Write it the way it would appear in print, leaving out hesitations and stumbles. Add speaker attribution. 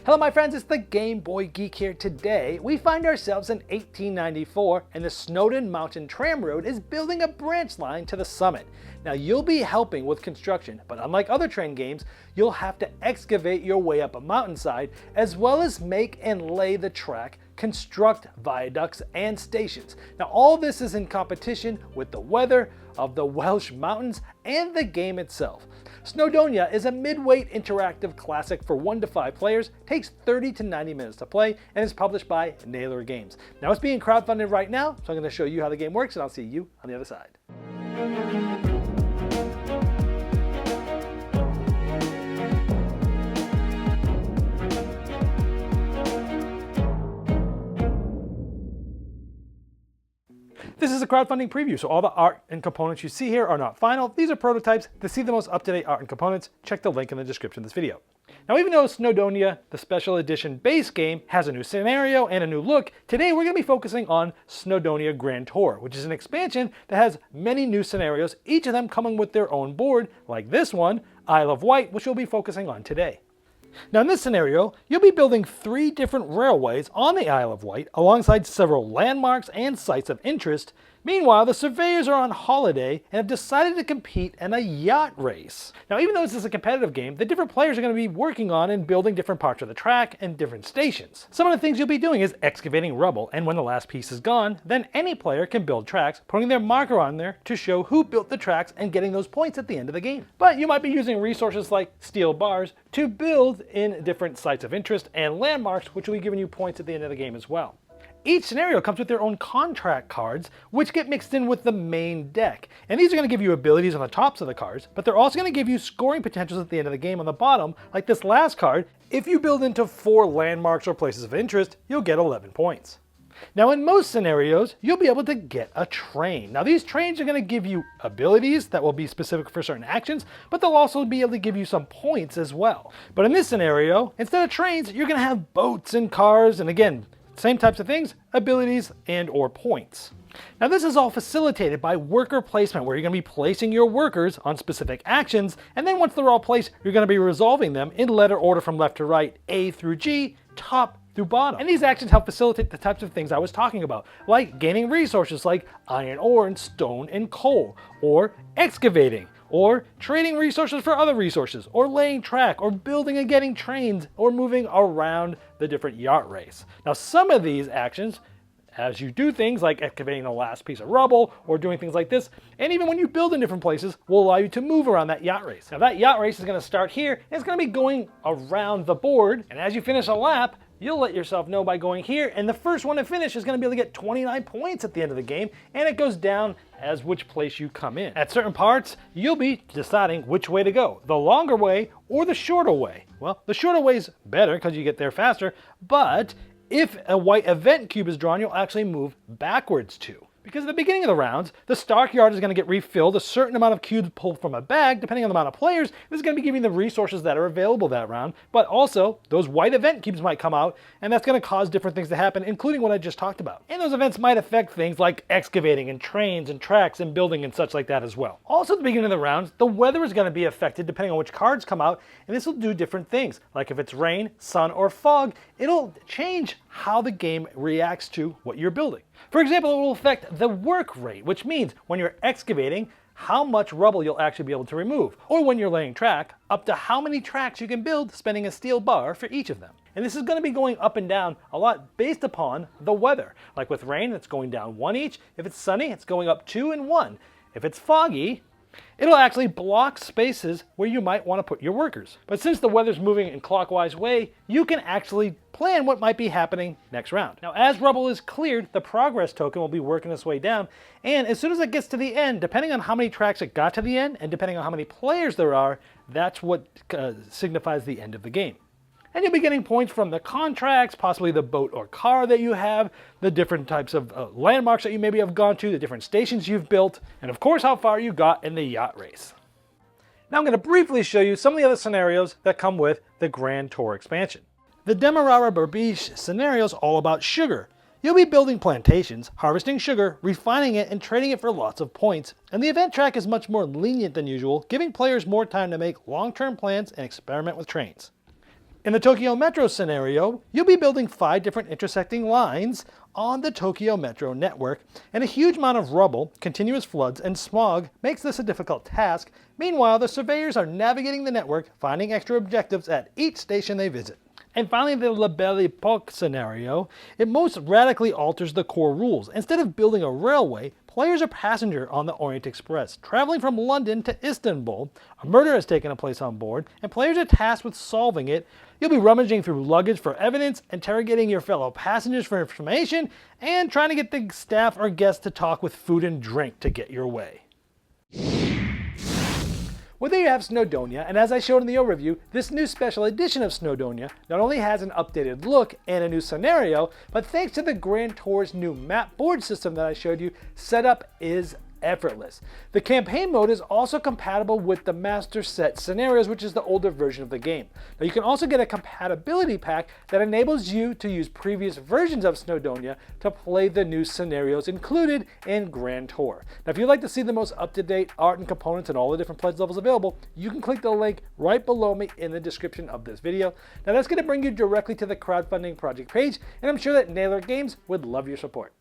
Speaker 1: Hello my friends, it's the Game Boy Geek here. Today, we find ourselves in 1894 and the Snowdon Mountain Tram Road is building a branch line to the summit. Now you'll be helping with construction, but unlike other train games, you'll have to excavate your way up a mountainside as well as make and lay the track, construct viaducts and stations. Now all this is in competition with the weather of the Welsh mountains and the game itself. Snowdonia is a mid-weight interactive classic for 1 to 5 players, takes 30 to 90 minutes to play, and is published by Naylor Games. Now it's being crowdfunded right now, so I'm going to show you how the game works and I'll see you on the other side. This is a crowdfunding preview, so all the art and components you see here are not final. These are prototypes. To see the most up-to-date art and components, check the link in the description of this video. Now even though Snowdonia, the special edition base game, has a new scenario and a new look, today we're going to be focusing on Snowdonia Grand Tour, which is an expansion that has many new scenarios, each of them coming with their own board, like this one, Isle of Wight, which we'll be focusing on today. Now in this scenario, you'll be building 3 different railways on the Isle of Wight alongside several landmarks and sites of interest. Meanwhile, the surveyors are on holiday and have decided to compete in a yacht race. Now even though this is a competitive game, the different players are going to be working on and building different parts of the track and different stations. Some of the things you'll be doing is excavating rubble, and when the last piece is gone, then any player can build tracks, putting their marker on there to show who built the tracks and getting those points at the end of the game. But you might be using resources like steel bars to build in different sites of interest and landmarks, which will be giving you points at the end of the game as well. Each scenario comes with their own contract cards, which get mixed in with the main deck. And these are going to give you abilities on the tops of the cards, but they're also going to give you scoring potentials at the end of the game on the bottom, like this last card. If you build into 4 landmarks or places of interest, you'll get 11 points. Now in most scenarios, you'll be able to get a train. Now these trains are going to give you abilities that will be specific for certain actions, but they'll also be able to give you some points as well. But in this scenario, instead of trains, you're going to have boats and cars, and again, same types of things, abilities and or points. Now this is all facilitated by worker placement, where you're going to be placing your workers on specific actions, and then once they're all placed, you're going to be resolving them in letter order from left to right, A through G, top through bottom. And these actions help facilitate the types of things I was talking about, like gaining resources like iron ore and stone and coal, or excavating, or trading resources for other resources, or laying track, or building and getting trains, or moving around the different yacht race. Now some of these actions, as you do things like excavating the last piece of rubble, or doing things like this, and even when you build in different places, will allow you to move around that yacht race. Now that yacht race is going to start here, and it's going to be going around the board, and as you finish a lap, you'll let yourself know by going here, and the first one to finish is going to be able to get 29 points at the end of the game, and it goes down as which place you come in. At certain parts, you'll be deciding which way to go, the longer way or the shorter way. Well, the shorter way is better because you get there faster, but if a white event cube is drawn, you'll actually move backwards too. Because at the beginning of the rounds, the stockyard is going to get refilled, a certain amount of cubes pulled from a bag, depending on the amount of players. This is going to be giving the resources that are available that round, but also those white event cubes might come out, and that's going to cause different things to happen, including what I just talked about. And those events might affect things like excavating and trains and tracks and building and such like that as well. Also at the beginning of the rounds, the weather is going to be affected depending on which cards come out, and this will do different things. Like if it's rain, sun, or fog, it'll change how the game reacts to what you're building. For example, it will affect the work rate, which means when you're excavating, how much rubble you'll actually be able to remove. Or when you're laying track, up to how many tracks you can build, spending a steel bar for each of them. And this is going to be going up and down a lot based upon the weather. Like with rain, it's going down 1 each. If it's sunny, it's going up 2 and 1. If it's foggy, it'll actually block spaces where you might want to put your workers. But since the weather's moving in clockwise way, you can actually plan what might be happening next round. Now as rubble is cleared, the progress token will be working its way down, and as soon as it gets to the end, depending on how many tracks it got to the end, and depending on how many players there are, that's what signifies the end of the game. And you'll be getting points from the contracts, possibly the boat or car that you have, the different types of landmarks that you maybe have gone to, the different stations you've built, and of course how far you got in the yacht race. Now I'm going to briefly show you some of the other scenarios that come with the Grand Tour expansion. The Demerara Berbice scenario is all about sugar. You'll be building plantations, harvesting sugar, refining it, and trading it for lots of points. And the event track is much more lenient than usual, giving players more time to make long-term plans and experiment with trains. In the Tokyo Metro scenario, you'll be building 5 different intersecting lines on the Tokyo Metro network, and a huge amount of rubble, continuous floods, and smog makes this a difficult task. Meanwhile, the surveyors are navigating the network, finding extra objectives at each station they visit. And finally, the La Belle Epoque scenario, it most radically alters the core rules. Instead of building a railway, players are passenger on the Orient Express, traveling from London to Istanbul. A murder has taken place on board, and players are tasked with solving it. You'll be rummaging through luggage for evidence, interrogating your fellow passengers for information, and trying to get the staff or guests to talk with food and drink to get your way. Well, there you have Snowdonia, and as I showed in the overview, this new special edition of Snowdonia not only has an updated look and a new scenario, but thanks to the Grand Tour's new map board system that I showed you, setup is effortless. The campaign mode is also compatible with the master set scenarios, which is the older version of the game. Now you can also get a compatibility pack that enables you to use previous versions of Snowdonia to play the new scenarios included in Grand Tour. Now if you'd like to see the most up-to-date art and components and all the different pledge levels available, you can click the link right below me in the description of this video. Now that's going to bring you directly to the crowdfunding project page, and I'm sure that Naylor Games would love your support.